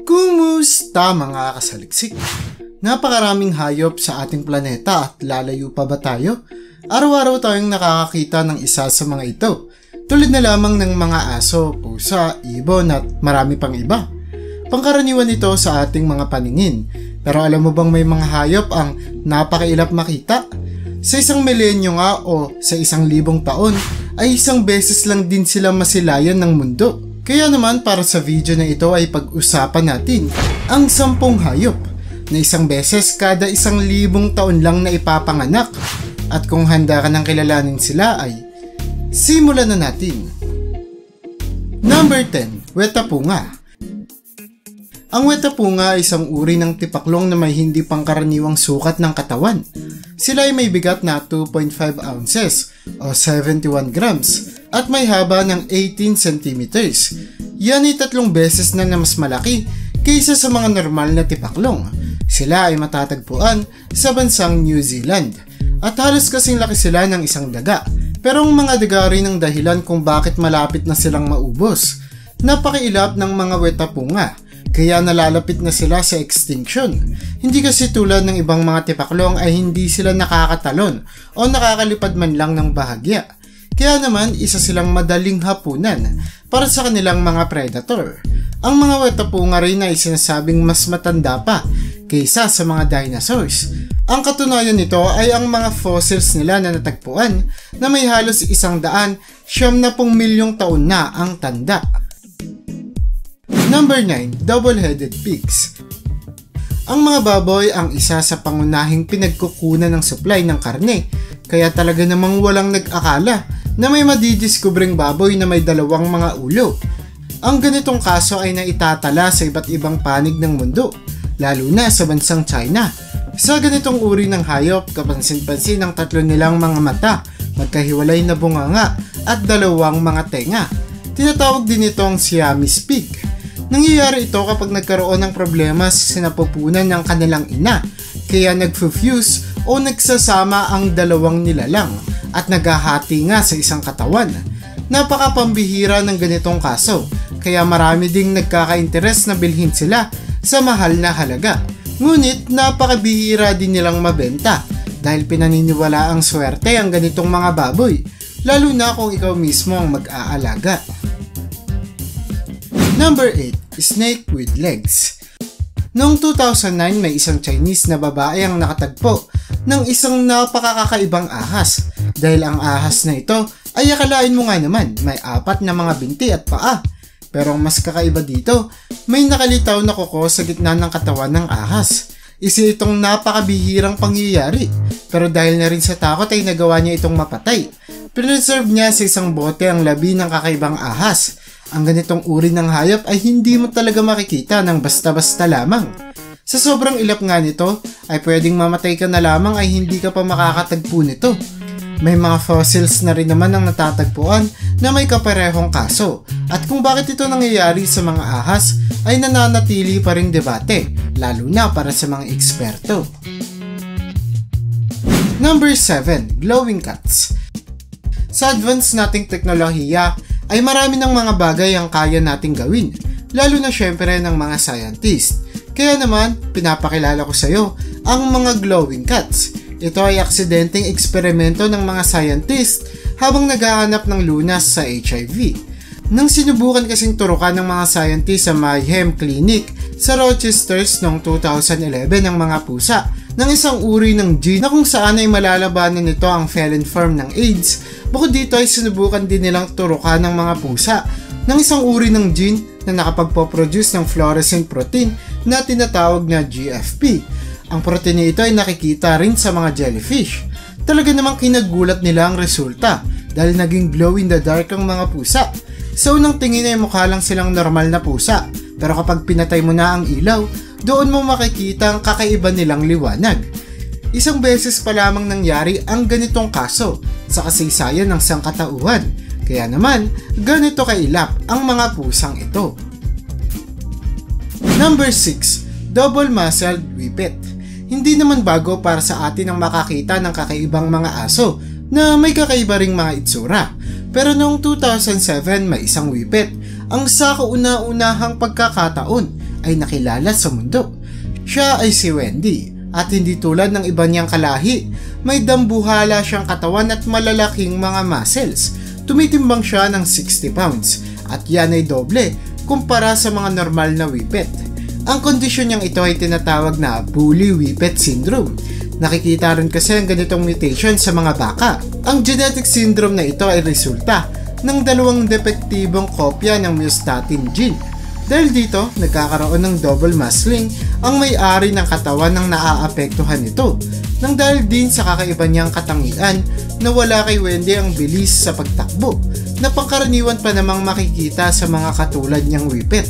Kumusta mga kasaliksik? Napakaraming hayop sa ating planeta at lalayo pa ba tayo? Araw-araw tayong nakakakita ng isa sa mga ito, tulad na lamang ng mga aso, pusa, ibon at marami pang iba. Pangkaraniwan ito sa ating mga paningin, pero alam mo bang may mga hayop ang napakailap makita? Sa isang milenyo nga o sa 1,000 taon ay isang beses lang din sila masilayan ng mundo. Kaya naman para sa video na ito ay pag-usapan natin ang 10 hayop na isang beses kada 1,000 taon lang na ipapanganak. At kung handa ka nang kilalanin sila ay simulan na natin. Number 10, wetapunga. Ang wetapunga ay isang uri ng tipaklong na may hindi pangkaraniwang sukat ng katawan. Sila ay may bigat na 2.5 ounces o 71 grams at may haba ng 18 centimeters. Yan ay 3 beses na mas malaki kaysa sa mga normal na tipaklong. Sila ay matatagpuan sa bansang New Zealand at halos kasing laki sila ng isang daga. Pero ang mga daga rin ang dahilan kung bakit malapit na silang maubos. Napakailap ng mga wetapunga, kaya nalalapit na sila sa extinction. Hindi kasi tulad ng ibang mga tipaklong ay hindi sila nakakatalon o nakakalipad man lang ng bahagya. Kaya naman isa silang madaling hapunan para sa kanilang mga predator. Ang mga wetapunga rin ay sinasabing mas matanda pa kaysa sa mga dinosaurs. Ang katunayan nito ay ang mga fossils nila na natagpuan na may halos 170 milyong taon na ang tanda. Number 9, double-headed pigs. Ang mga baboy ang isa sa pangunahing pinagkukunan ng supply ng karne, kaya talaga namang walang nag-akala na may madidiskubreng baboy na may 2 mga ulo. Ang ganitong kaso ay naitatala sa iba't ibang panig ng mundo, lalo na sa bansang China. Sa ganitong uri ng hayop, kapansin-pansin ang 3 nilang mga mata, magkahiwalay na bunganga at 2 mga tenga. Tinatawag din itong Siamese pig. Nangyayari ito kapag nagkaroon ng problema sa sinapupunan ng kanilang ina, kaya nagfufuse o nagsasama ang 2 nilalang at naghahati nga sa isang katawan. Napakapambihira ng ganitong kaso, kaya marami ding nagkaka-interes na bilhin sila sa mahal na halaga. Ngunit napakabihira din nilang mabenta dahil pinaniniwala ang swerte ang ganitong mga baboy, lalo na kung ikaw mismo ang mag-aalaga. Number 8, snake with legs. Noong 2009 may isang Chinese na babae ang nakatagpo ng isang napakakakaibang ahas. Dahil ang ahas na ito ay akalain mo nga naman may 4 na mga binti at paa. Pero ang mas kakaiba dito, may nakalitaw na kuko sa gitna ng katawan ng ahas. Isa itong napakabihirang pangyayari, pero dahil na rin sa takot ay nagawa niya itong mapatay. Preserve niya sa isang bote ang labi ng kakaibang ahas. Ang ganitong uri ng hayop ay hindi mo talaga makikita ng basta-basta lamang. Sa sobrang ilap nga nito, ay pwedeng mamatay ka na lamang ay hindi ka pa makakatagpo nito. May mga fossils na rin naman ang natatagpuan na may kaparehong kaso. At kung bakit ito nangyayari sa mga ahas ay nananatili pa ring debate, lalo na para sa mga eksperto. Number 7, glowing cats. Sa advance nating teknolohiya, ay marami ng mga bagay ang kaya nating gawin, lalo na syempre ng mga scientist. Kaya naman, pinapakilala ko sa iyo ang mga glowing cats. Ito ay aksidenteng eksperimento ng mga scientist habang naghahanap ng lunas sa HIV. Nang sinubukan kasing turukan ng mga scientist sa Mayhem Clinic sa Rochester noong 2011 ng mga pusa ng isang uri ng gene na kung saan ay malalabanan nito ang felon form ng AIDS. Bukod dito ay sinubukan din nilang turukan ng mga pusa ng isang uri ng gene na nakapagpo-produce ng fluorescent protein na tinatawag na GFP. Ang protein ito ay nakikita rin sa mga jellyfish. Talaga namang kinagulat nila ang resulta dahil naging glow in the dark ang mga pusa. Sa unang tingin ay mukha lang silang normal na pusa, pero kapag pinatay mo na ang ilaw, doon mo makikita ang kakaiba nilang liwanag. Isang beses pa lamang nangyari ang ganitong kaso sa kasaysayan ng sangkatauhan, kaya naman ganito kailap ang mga pusang ito. Number 6, double-muzzled whippet. Hindi naman bago para sa atin ang makakita ng kakaibang mga aso na may kakaiba ring mga itsura. Pero noong 2007 may isang whippet ang sa kauna-unahang pagkakataon ay nakilala sa mundo. Siya ay si Wendy at hindi tulad ng iba niyang kalahi, may dambuhala siyang katawan at malalaking mga muscles. Tumitimbang siya ng 60 pounds at yan ay doble kumpara sa mga normal na whippet. Ang kondisyon niyang ito ay tinatawag na Woolly Whippet Syndrome. Nakikita rin kasi ang ganitong mutation sa mga baka. Ang genetic syndrome na ito ay resulta ng dalawang depektibong kopya ng myostatin gene. Dahil dito, nagkakaroon ng double muscling ang may-ari ng katawan ng naaapektuhan nito. Nang dahil din sa kakaiba niyang katangian na wala kay Wendy ang bilis sa pagtakbo na pangkaraniwan pa namang makikita sa mga katulad niyang whippet.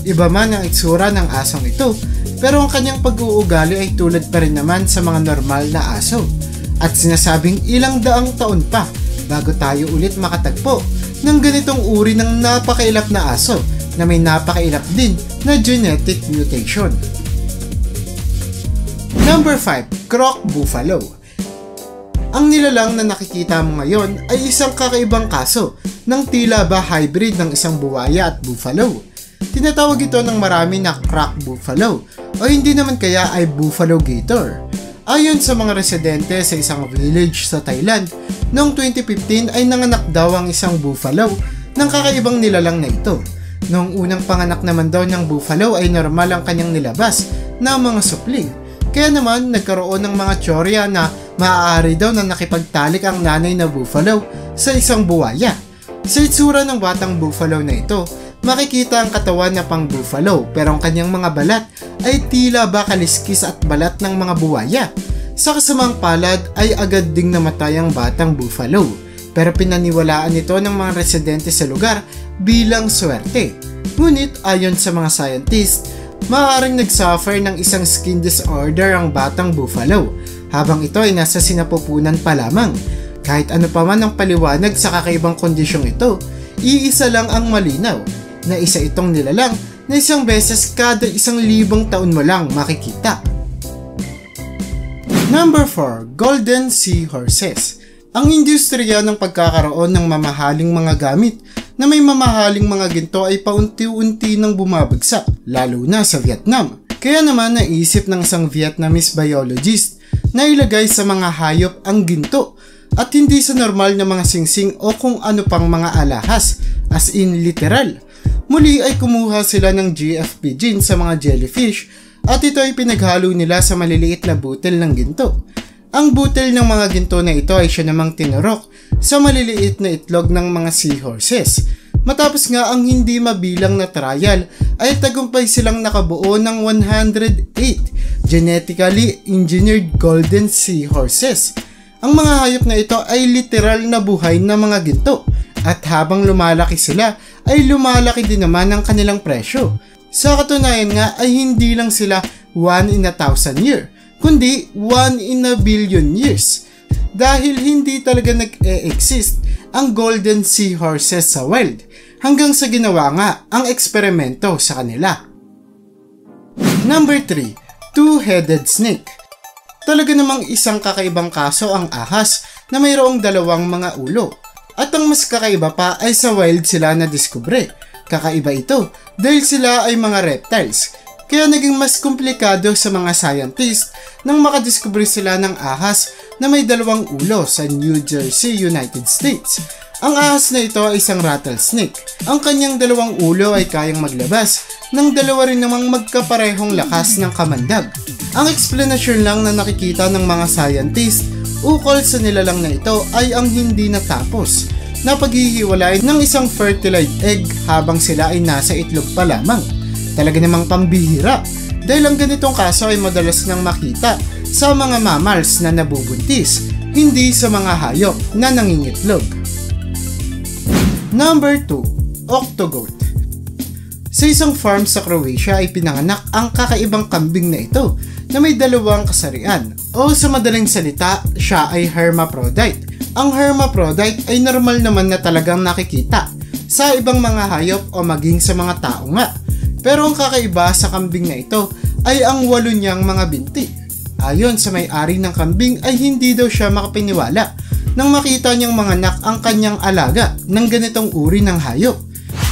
Iba man ang itsura ng asong ito, pero ang kanyang pag-uugali ay tulad pa rin naman sa mga normal na aso. At sinasabing ilang daang taon pa bago tayo ulit makatagpo ng ganitong uri ng napakailap na aso na may napakailap din na genetic mutation. Number 5. Croc Buffalo. Ang nilalang na nakikita mo ngayon ay isang kakaibang kaso ng tila ba hybrid ng isang buwaya at buffalo. Tinatawag ito ng marami na croc buffalo o hindi naman kaya ay buffalo gator. Ayon sa mga residente sa isang village sa Thailand, noong 2015 ay nanganak daw ang isang buffalo ng kakaibang nilalang na ito. Noong unang panganak naman daw ng buffalo ay normal ang kanyang nilabas na mga supling. Kaya naman nagkaroon ng mga teorya na maaari daw na nakipagtalik ang nanay na buffalo sa isang buwaya. Sa itsura ng batang buffalo na ito, makikita ang katawan na pang buffalo pero ang kanyang mga balat ay tila ba kaliskis at balat ng mga buwaya. Sa kasamang palad ay agad ding namatay ang batang buffalo pero pinaniwalaan ito ng mga residente sa lugar bilang swerte. Ngunit ayon sa mga scientist, maaaring nagsuffer ng isang skin disorder ang batang buffalo habang ito ay nasa sinapupunan pa lamang. Kahit ano pa man ang paliwanag sa kakaibang kondisyong ito, iisa lang ang malinaw na isa itong nilalang na isang beses kada 1,000 taon mo lang makikita. Number 4. Golden Seahorses. Ang industriya ng pagkakaroon ng mamahaling mga gamit na may mamahaling mga ginto ay paunti-unti nang bumabagsak, lalo na sa Vietnam. Kaya naman naisip ng isang Vietnamese biologist na ilagay sa mga hayop ang ginto at hindi sa normal na mga singsing o kung ano pang mga alahas, as in literal. Muli ay kumuha sila ng GFP gene sa mga jellyfish at ito ay pinaghalo nila sa maliliit na butil ng ginto. Ang butil ng mga ginto na ito ay siya namang tinurok sa maliliit na itlog ng mga seahorses. Matapos nga ang hindi mabilang na trial ay tagumpay silang nakabuo ng 108 genetically engineered golden seahorses. Ang mga hayop na ito ay literal na buhay na mga ginto at habang lumalaki sila ay lumalaki din naman ang kanilang presyo. Sa katunayan nga ay hindi lang sila 1 in 1,000 year, kundi 1 in a billion years. Dahil hindi talaga nag-e-exist ang golden seahorses sa wild hanggang sa ginawa nga ang eksperimento sa kanila. Number 3. Two-headed snake. Talaga namang isang kakaibang kaso ang ahas na mayroong dalawang mga ulo. At ang mas kakaiba pa ay sa wild sila na-diskubre. Kakaiba ito dahil sila ay mga reptiles. Kaya naging mas komplikado sa mga scientist nang makadiskubre sila ng ahas na may dalawang ulo sa New Jersey, United States. Ang ahas na ito ay isang rattlesnake. Ang kanyang dalawang ulo ay kayang maglabas ng dalawa rin namang magkaparehong lakas ng kamandag. Ang explanation lang na nakikita ng mga scientist ukol sa nilalang na ito ay ang hindi natapos na paghihiwalay ng isang fertilized egg habang sila ay nasa itlog pa lamang. Talaga namang pambihira dahil ang ganitong kaso ay madalas nang makita sa mga mammals na nabubuntis, hindi sa mga hayop na nangingitlog. Number 2. Octogoat. Sa isang farm sa Croatia ay pinanganak ang kakaibang kambing na ito na may dalawang kasarian o sa madaling salita, siya ay hermaphrodite. Ang hermaphrodite ay normal naman na talagang nakikita sa ibang mga hayop o maging sa mga tao nga. Pero ang kakaiba sa kambing na ito ay ang 8 niyang mga binti. Ayon sa may-ari ng kambing ay hindi daw siya makapaniwala nang makita niyang manganak ang kanyang alaga ng ganitong uri ng hayop.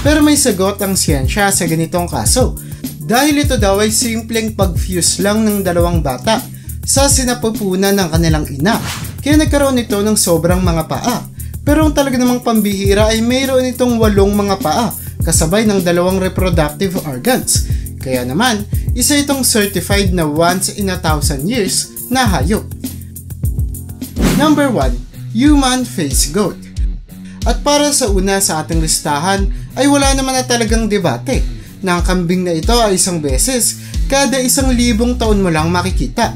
Pero may sagot ang siyensya sa ganitong kaso Dahil ito daw ay simpleng pag-fuse lang ng dalawang bata sa sinapupunan ng kanilang ina, kaya nagkaroon ito ng sobrang mga paa. Pero ang talaga namang pambihira ay mayroon itong 8 mga paa kasabay ng 2 reproductive organs. Kaya naman, isa itong certified na once in 1,000 years na hayop. Number 1. Human face goat. At para sa una sa ating listahan ay wala naman na talagang debate na ang kambing na ito ay isang beses kada 1,000 taon mo lang makikita.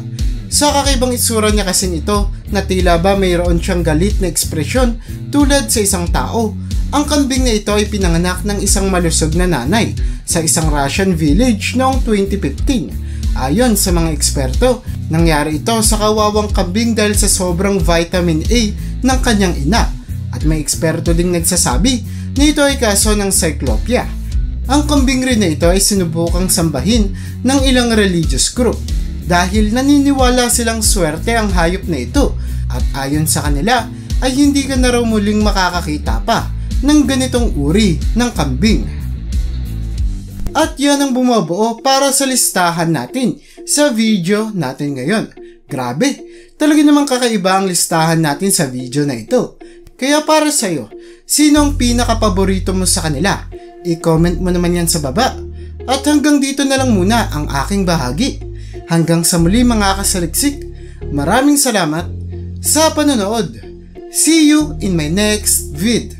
Sa kakaibang itsura niya kasing ito na tila ba mayroon siyang galit na ekspresyon tulad sa isang tao. Ang kambing na ito ay pinanganak ng isang malusog na nanay sa isang Russian village noong 2015. Ayon sa mga eksperto, nangyari ito sa kawawang kambing dahil sa sobrang vitamin A ng kanyang ina. At may eksperto ding nagsasabi na ito ay kaso ng cyclopia. Ang kambing rin na ito ay sinubukang sambahin ng ilang religious group dahil naniniwala silang swerte ang hayop na ito at ayon sa kanila ay hindi ka na raw muling makakakita pa ng ganitong uri ng kambing. At yan ang bumubuo para sa listahan natin sa video natin ngayon. Grabe, talaga namang kakaiba ang listahan natin sa video na ito. Kaya para sa'yo, sino ang pinaka-paborito mo sa kanila? I-comment mo naman yan sa baba. At hanggang dito na lang muna ang aking bahagi. Hanggang sa muli mga kasaliksik, maraming salamat sa panonood. See you in my next vid.